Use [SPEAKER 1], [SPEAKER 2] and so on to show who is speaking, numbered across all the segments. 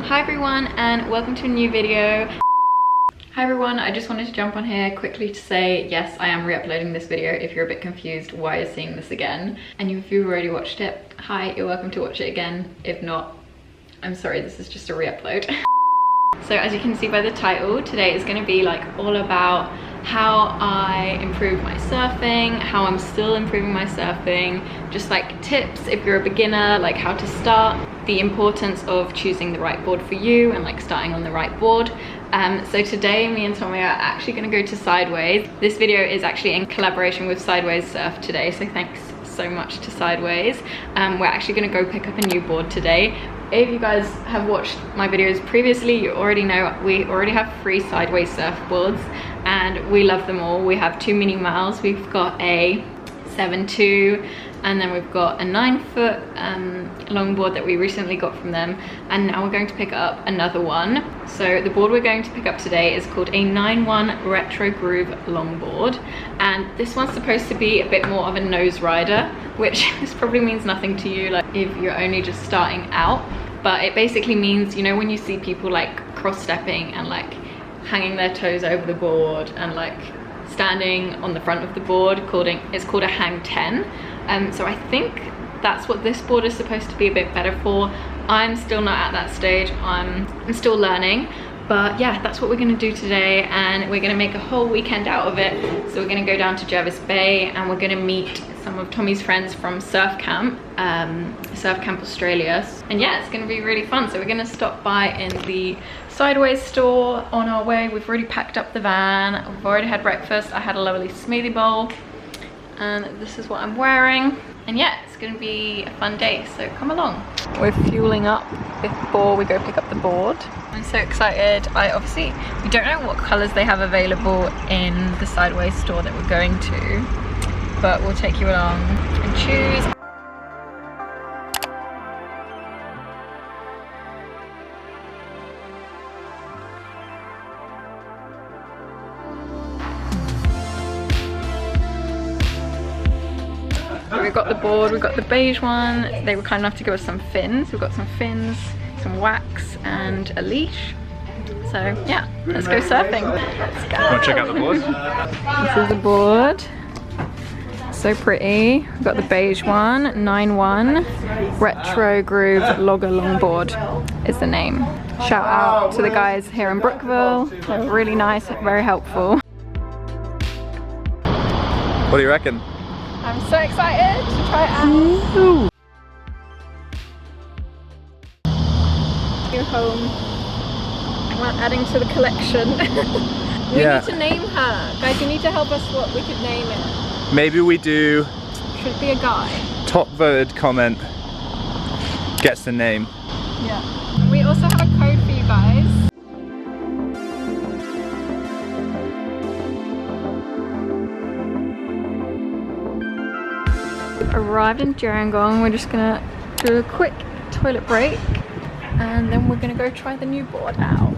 [SPEAKER 1] Hi everyone and welcome to a new video. Hi everyone, I just wanted to jump on here quickly to say yes, I am re-uploading this video. If you're a bit confused why you're seeing this again, and if you've already watched it, hi, you're welcome to watch it again. If not, I'm sorry, this is just a re-upload. So as you can see by the title, today is going to be like all about how I improved my surfing, how I'm still improving my surfing, just like tips if you're a beginner, like how to start, the importance of choosing the right board for you and like starting on the right board. So today me and Tommy are actually going to go to Sideways. This video is actually in collaboration with Sideways Surf today, so thanks so much to Sideways. We're actually going to go pick up a new board today. If you guys have watched my videos previously, you already know we already have 3 Sideways surfboards and we love them all. We have 2 mini miles, we've got a 7.2, and then we've got a 9-foot longboard that we recently got from them, and now we're going to pick up another one. So the board we're going to pick up today is called a 9-1 Retro Groove longboard, and this one's supposed to be a bit more of a nose rider, which this probably means nothing to you like if you're only just starting out, but it basically means, you know, when you see people like cross-stepping and like hanging their toes over the board and like standing on the front of the board, it's called a hang 10. So I think that's what this board is supposed to be a bit better for. I'm still not at that stage, I'm still learning, but yeah, that's what we're going to do today, and we're going to make a whole weekend out of it. So we're going to go down to Jervis Bay and we're going to meet some of Tommy's friends from Surf Camp Australia, and yeah, it's going to be really fun. So we're going to stop by in the Sideways store on our way. We've already packed up the van, we've already had breakfast. I had a lovely smoothie bowl, and this is what I'm wearing, and yeah, it's going to be a fun day, so come along. We're fueling up before we go pick up the board. I'm so excited. We don't know what colours they have available in the Sideways store that we're going to, but we'll take you along and choose. We've got the board, we've got the beige one. They were kind enough to give us some fins. We've got some fins, some wax and a leash. So yeah, let's go surfing. Let's go.
[SPEAKER 2] Want to check out the board?
[SPEAKER 1] This is the board. So pretty. We've got the beige one, 9-1 Retro Groove Logger Longboard is the name. Shout out to the guys here in Brookville. They're really nice, very helpful.
[SPEAKER 2] What do you reckon?
[SPEAKER 1] I'm so excited to try it out. New home. We're adding to the collection. We need to name her. Guys, you need to help us what we could name it.
[SPEAKER 2] Maybe we do...
[SPEAKER 1] Should it be a guy?
[SPEAKER 2] Top voted comment gets the name.
[SPEAKER 1] Yeah. And we also have a code for you guys. Arrived in Gerringong. We're just gonna do a quick toilet break and then we're gonna go try the new board out.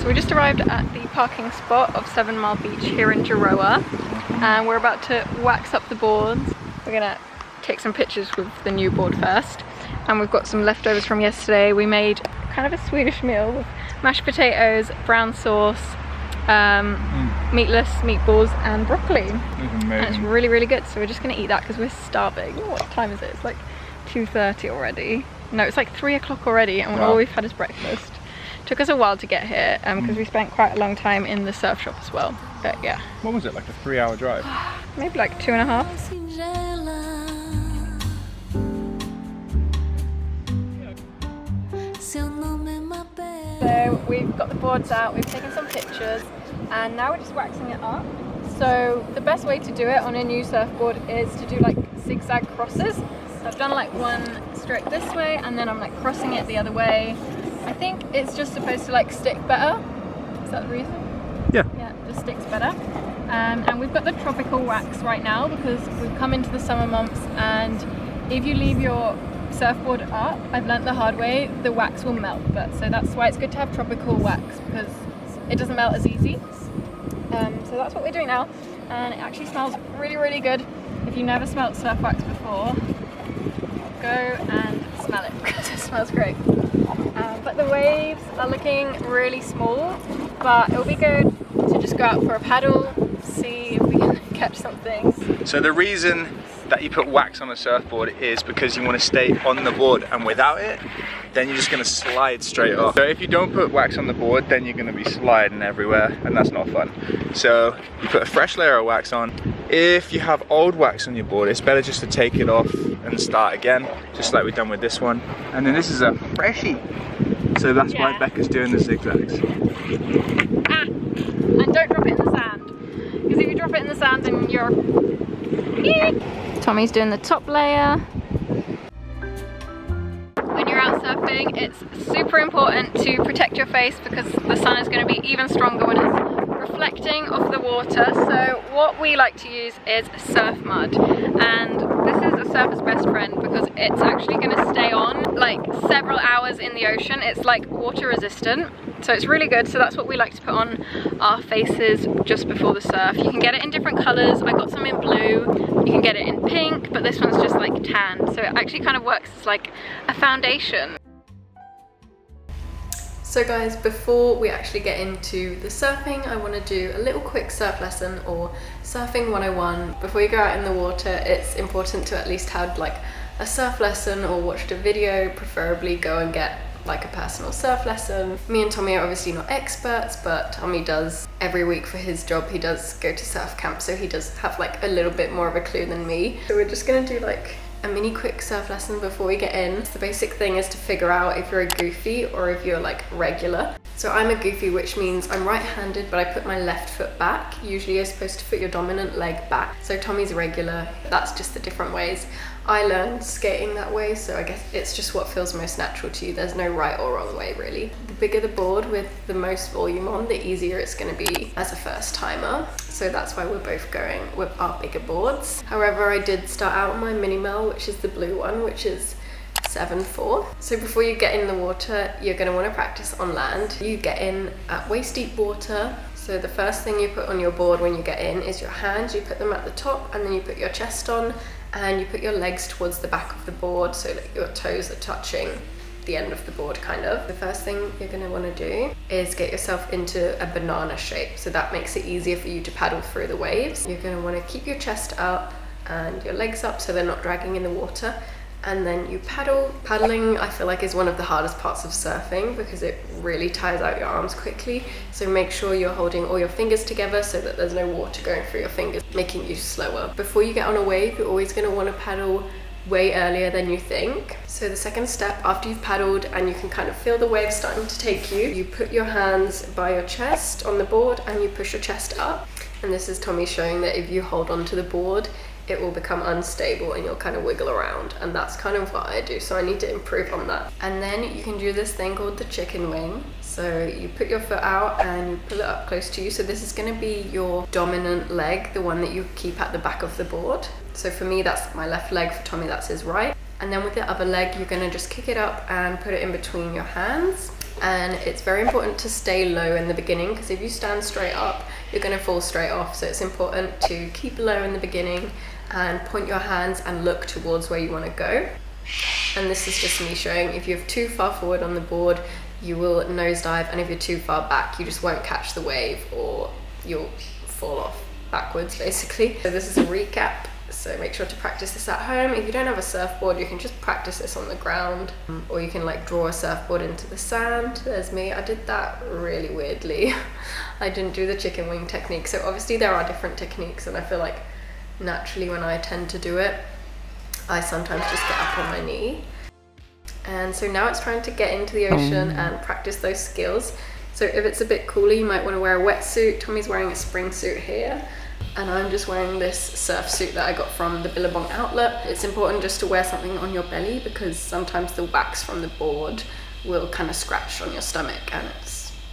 [SPEAKER 1] So we just arrived at the parking spot of 7 Mile Beach here in Jiroa, and we're about to wax up the boards. We're gonna take some pictures with the new board first, and we've got some leftovers from yesterday. We made kind of a Swedish meal with mashed potatoes, brown sauce, meatless meatballs and broccoli, and it's really, really good. So we're just gonna eat that because we're starving. What time is it? It's like 2:30 already. No, it's like 3 o'clock already, and all we've had is breakfast. Took us a while to get here because we spent quite a long time in the surf shop as well, but yeah.
[SPEAKER 2] What was it, like a 3-hour drive?
[SPEAKER 1] Maybe like 2.5. So we've got the boards out, we've taken some pictures, and now we're just waxing it up. So the best way to do it on a new surfboard is to do like zigzag crosses. So I've done like one stroke this way and then I'm like crossing it the other way. I think it's just supposed to like stick better. Is that the reason?
[SPEAKER 2] Yeah.
[SPEAKER 1] Yeah, it just sticks better. And we've got the tropical wax right now because we've come into the summer months, and if you leave your surfboard up, I've learnt the hard way, the wax will melt. But so that's why it's good to have tropical wax, because it doesn't melt as easy. So that's what we're doing now, and it actually smells really, really good. If if you never smelt surf wax before, go and smell it because it smells great. But the waves are looking really small, but it'll be good to just go out for a paddle, see if we can catch something.
[SPEAKER 2] So the reason that you put wax on a surfboard is because you want to stay on the board, and without it, then you're just going to slide straight off. So if you don't put wax on the board, then you're going to be sliding everywhere, and that's not fun. So you put a fresh layer of wax on. If you have old wax on your board, it's better just to take it off and start again, just like we've done with this one. And then this is a freshie. So that's why Becca's doing the zigzags.
[SPEAKER 1] And don't drop it in the sand, because if you drop it in the sand then you're... Tommy's doing the top layer. When you're out surfing, it's super important to protect your face because the sun is going to be even stronger when it's reflecting off the water. So what we like to use is surf mud, and this is a surfer's best friend because it's actually going to stay on like several hours in the ocean. It's like water resistant, so it's really good. So that's what we like to put on our faces just before the surf. You can get it in different colors. I got some in blue, you can get it in pink, but this one's just like tan, so it actually kind of works as like a foundation. So guys, before we actually get into the surfing, I want to do a little quick surf lesson, or surfing 101. Before you go out in the water, it's important to at least have like a surf lesson or watched a video, preferably go and get like a personal surf lesson. Me and Tommy are obviously not experts, but Tommy does every week for his job, he does go to surf camp, so he does have like a little bit more of a clue than me. So we're just gonna do like a mini quick surf lesson before we get in. The basic thing is to figure out if you're a goofy or if you're like regular. So I'm a goofy, which means I'm right-handed, but I put my left foot back. Usually you're supposed to put your dominant leg back. So Tommy's regular, that's just the different ways. I learned skating that way, so I guess it's just what feels most natural to you. There's no right or wrong way, really. The bigger the board with the most volume on, the easier it's going to be as a first timer. So that's why we're both going with our bigger boards. However, I did start out on my mini mel, which is the blue one, which is 7'4". So before you get in the water, you're going to want to practice on land. You get in at waist deep water. So the first thing you put on your board when you get in is your hands. You put them at the top, and then you put your chest on, and you put your legs towards the back of the board so that your toes are touching the end of the board, kind of. The first thing you're going to want to do is get yourself into a banana shape, so that makes it easier for you to paddle through the waves. You're going to want to keep your chest up and your legs up so they're not dragging in the water, and then you paddle. Paddling, I feel like, is one of the hardest parts of surfing because it really tires out your arms quickly, so make sure you're holding all your fingers together so that there's no water going through your fingers, making you slower. Before you get on a wave, you're always going to want to paddle way earlier than you think. So the second step, after you've paddled and you can kind of feel the wave starting to take you, you put your hands by your chest on the board and you push your chest up. And this is Tommy showing that if you hold onto the board, it will become unstable and you'll kind of wiggle around, and that's kind of what I do, so I need to improve on that. And then you can do this thing called the chicken wing. So you put your foot out and you pull it up close to you. So this is going to be your dominant leg, the one that you keep at the back of the board. So for me, that's my left leg. For Tommy, that's his right. And then with the other leg, you're going to just kick it up and put it in between your hands. And it's very important to stay low in the beginning, because if you stand straight up, you're going to fall straight off. So it's important to keep low in the beginning and point your hands and look towards where you want to go. And this is just me showing, if you're too far forward on the board, you will nosedive, and if you're too far back, you just won't catch the wave or you'll fall off backwards, basically. So this is a recap. So make sure to practice this at home. If you don't have a surfboard, you can just practice this on the ground, or you can like draw a surfboard into the sand. There's me. I did that really weirdly. I didn't do the chicken wing technique. So obviously there are different techniques, and I feel like naturally when I tend to do it, I sometimes just get up on my knee. And so now it's trying to get into the ocean and practice those skills. So if it's a bit cooler, you might want to wear a wetsuit. Tommy's wearing a spring suit here, and I'm just wearing this surf suit that I got from the Billabong outlet. It's important just to wear something on your belly, because sometimes the wax from the board will kind of scratch on your stomach and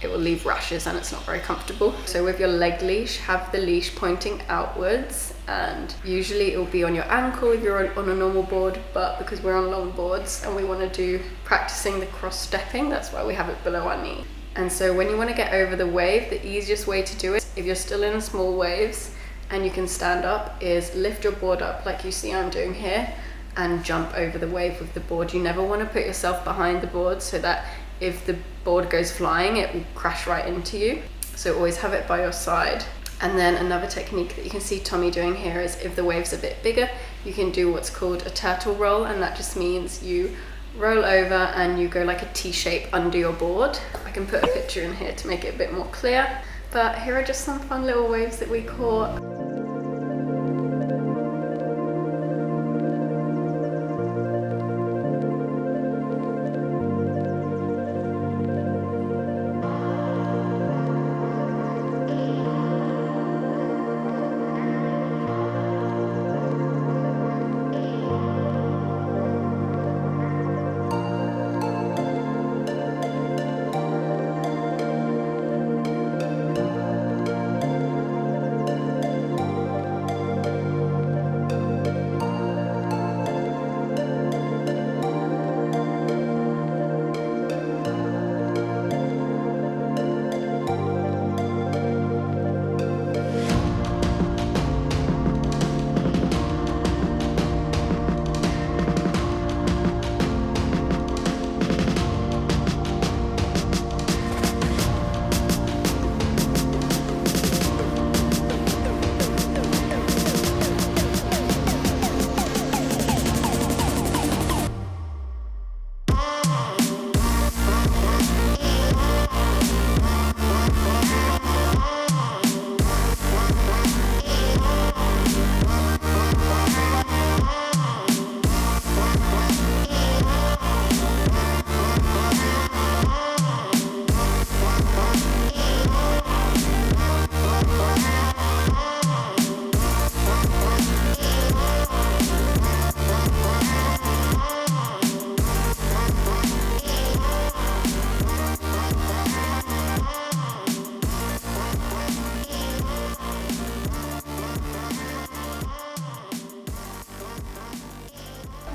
[SPEAKER 1] it will leave rashes and it's not very comfortable. So with your leg leash, have the leash pointing outwards, and usually it will be on your ankle if you're on a normal board, but because we're on long boards and we want to do practicing the cross stepping, that's why we have it below our knee. And so when you want to get over the wave, the easiest way to do it, if you're still in small waves,
[SPEAKER 3] and you can stand up is lift your board up like you see I'm doing here and jump over the wave with the board. You never want to put yourself behind the board so that if the board goes flying, it will crash right into you. So always have it by your side. And then another technique that you can see Tommy doing here is if the wave's a bit bigger, you can do what's called a turtle roll, and that just means you roll over and you go like a T shape under your board. I can put a picture in here to make it a bit more clear, but here are just some fun little waves that we caught.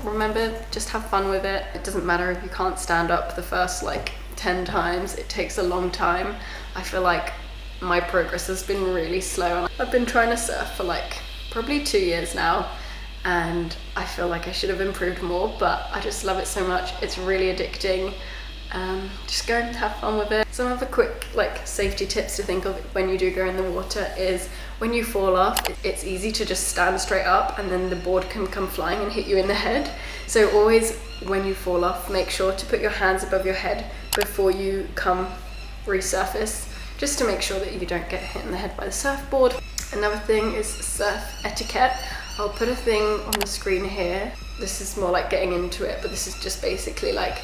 [SPEAKER 3] Remember, just have fun with it. It doesn't matter if you can't stand up the first like 10 times. It takes a long time. I feel like my progress has been really slow. I've been trying to surf for like probably 2 years now, and I feel like I should have improved more, but I just love it so much. It's really addicting. Just go and have fun with it. Some other quick like safety tips to think of when you do go in the water is when you fall off, it's easy to just stand straight up and then the board can come flying and hit you in the head. So always when you fall off, make sure to put your hands above your head before you come resurface, just to make sure that you don't get hit in the head by the surfboard. Another thing is surf etiquette. I'll put a thing on the screen here. This is more like getting into it, but this is just basically like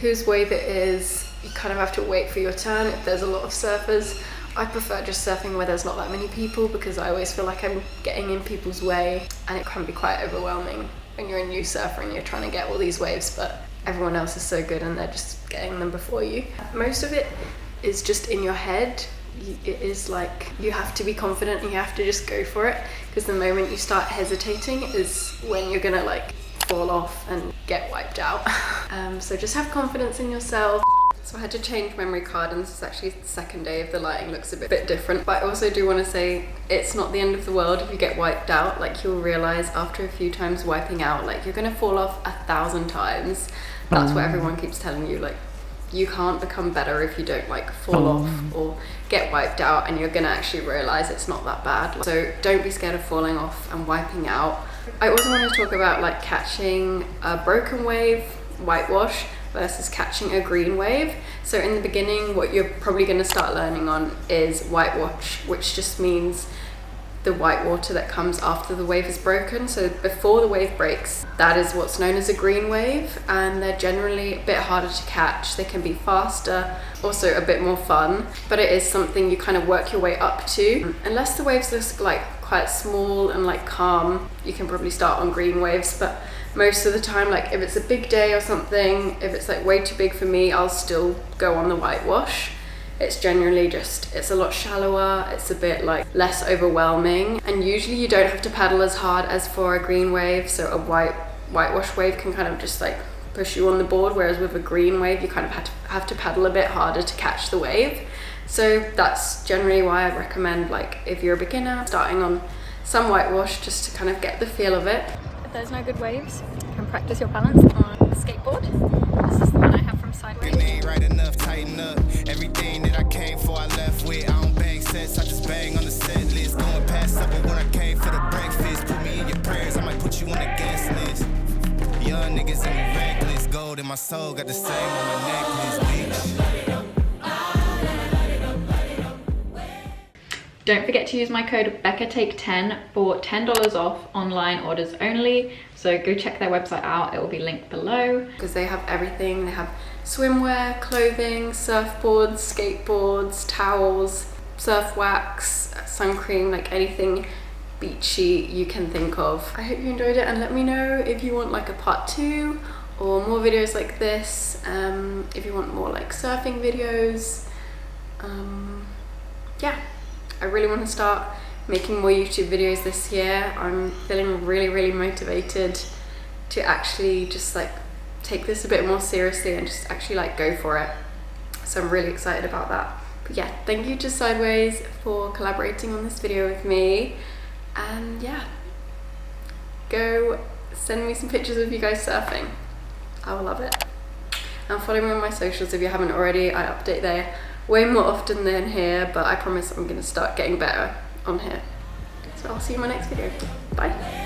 [SPEAKER 3] whose wave it is. You kind of have to wait for your turn if there's a lot of surfers. I prefer just surfing where there's not that many people because I always feel like I'm getting in people's way, and it can be quite overwhelming when you're a new surfer and you're trying to get all these waves, but everyone else is so good and they're just getting them before you. Most of it is just in your head. It is like you have to be confident and you have to just go for it, because the moment you start hesitating is when you're gonna like fall off and get wiped out. So just have confidence in yourself. So I had to change memory card, and this is actually the second day of the lighting looks a bit different. But I also do want to say it's not the end of the world if you get wiped out. Like, you'll realize after a few times wiping out, like, you're gonna fall off 1,000 times. That's what everyone keeps telling you. Like, you can't become better if you don't like fall off or get wiped out, and you're gonna actually realize it's not that bad. So don't be scared of falling off and wiping out. I also want to talk about like catching a broken wave, whitewash, versus catching a green wave. So in the beginning, what you're probably going to start learning on is whitewash, which just means the white water that comes after the wave is broken. So before the wave breaks, that is what's known as a green wave, and they're generally a bit harder to catch. They can be faster, also a bit more fun, but it is something you kind of work your way up to. Unless the waves are like quite small and like calm, you can probably start on green waves, but most of the time, like if it's a big day or something, if it's like way too big for me, I'll still go on the whitewash. It's generally just, it's a lot shallower, it's a bit like less overwhelming, and usually you don't have to paddle as hard as for a green wave. So a whitewash wave can kind of just like push you on the board, whereas with a green wave you kind of have to paddle a bit harder to catch the wave. So that's generally why I recommend, like if you're a beginner starting on some whitewash just to kind of get the feel of it.
[SPEAKER 1] If there's no good waves, you can practice your balance on a skateboard. This is the one I have from Sideways.
[SPEAKER 4] Right enough, tighten up. Everything that I came for, I left with. I don't bang sets, I just bang on the set list. Going past supper when I came for the breakfast. Put me in your prayers, I might put you on the guest list. Young niggas and we reckless. Gold in my soul, got the same on my necklace, bitch.
[SPEAKER 1] Don't forget to use my code BECCATAKE10 for $10 off online orders only. So go check their website out, it will be linked below.
[SPEAKER 3] Because they have everything. They have swimwear, clothing, surfboards, skateboards, towels, surf wax, sun cream, like anything beachy you can think of. I hope you enjoyed it, and let me know if you want like a part 2 or more videos like this, if you want more like surfing videos. Yeah, I really want to start making more YouTube videos this year. I'm feeling really motivated to actually just like take this a bit more seriously and just actually like go for it. So I'm really excited about that. But yeah, thank you to Sideways for collaborating on this video with me. And yeah, go send me some pictures of you guys surfing. I will love it. And follow me on my socials if you haven't already. I update there way more often than here, but I promise I'm going to start getting better on here. So I'll see you in my next video. Bye.